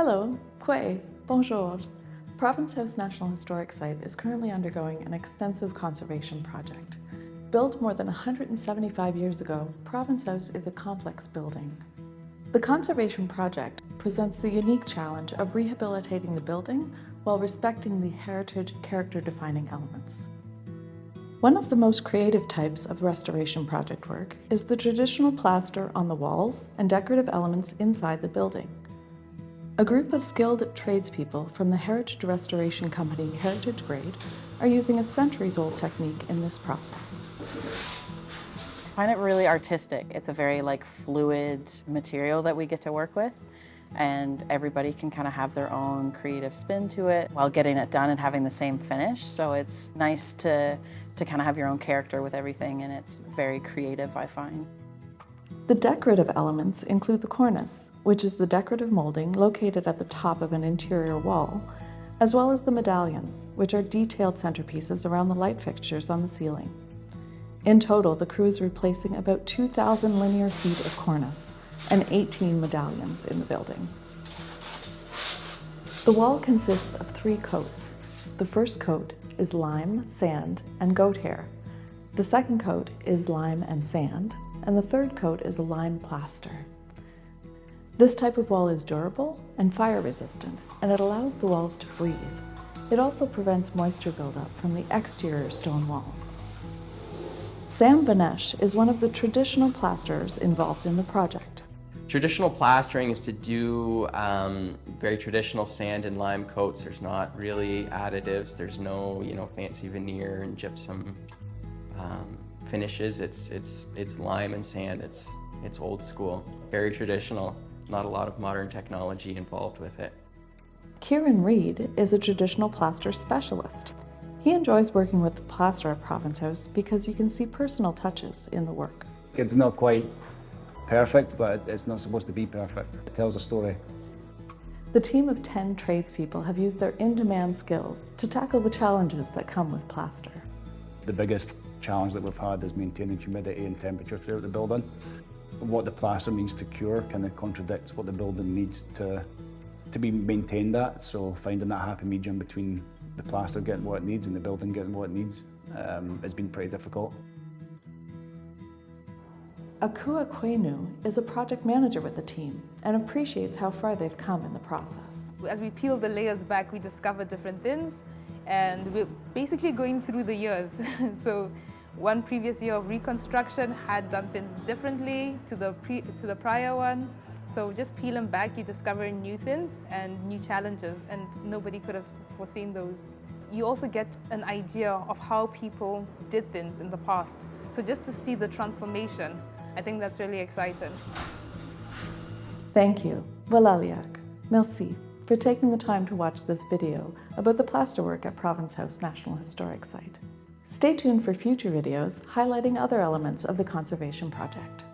Hello, Kwe, bonjour. Province House National Historic Site is currently undergoing an extensive conservation project. Built more than 175 years ago, Province House is a complex building. The conservation project presents the unique challenge of rehabilitating the building while respecting the heritage character-defining elements. One of the most creative types of restoration project work is the traditional plaster on the walls and decorative elements inside the building. A group of skilled tradespeople from the heritage restoration company Heritage Grade are using a centuries-old technique in this process. I find it really artistic. It's a very fluid material that we get to work with, and everybody can kind of have their own creative spin to it while getting it done and having the same finish. So it's nice to kind of have your own character with everything, and it's very creative, I find. The decorative elements include the cornice, which is the decorative molding located at the top of an interior wall, as well as the medallions, which are detailed centerpieces around the light fixtures on the ceiling. In total, the crew is replacing about 2,000 linear feet of cornice and 18 medallions in the building. The wall consists of 3 coats. The first coat is lime, sand, and goat hair. The second coat is lime and sand, and the third coat is a lime plaster. This type of wall is durable and fire resistant, and it allows the walls to breathe. It also prevents moisture buildup from the exterior stone walls. Sam Vanesh is one of the traditional plasterers involved in the project. Traditional plastering is to do very traditional sand and lime coats. There's not really additives. There's no fancy veneer and gypsum finishes. It's lime and sand. It's old school, very traditional. Not a lot of modern technology involved with it. Kieran Reed is a traditional plaster specialist. He enjoys working with the plaster at Province House because you can see personal touches in the work. It's not quite perfect, but it's not supposed to be perfect. It tells a story. The team of 10 tradespeople have used their in-demand skills to tackle the challenges that come with plaster. The biggest challenge that we've had is maintaining humidity and temperature throughout the building. What the plaster means to cure kind of contradicts what the building needs to be maintained at, so finding that happy medium between the plaster getting what it needs and the building getting what it needs has been pretty difficult. Akua Kwenu is a project manager with the team and appreciates how far they've come in the process. As we peel the layers back, we discover different things, and we're basically going through the years. So one previous year of reconstruction had done things differently to the prior one. So just peeling back, you discover new things and new challenges, and nobody could have foreseen those. You also get an idea of how people did things in the past. So just to see the transformation, I think that's really exciting. Thank you, Valaliak. Merci, for taking the time to watch this video about the plasterwork at Province House National Historic Site. Stay tuned for future videos highlighting other elements of the conservation project.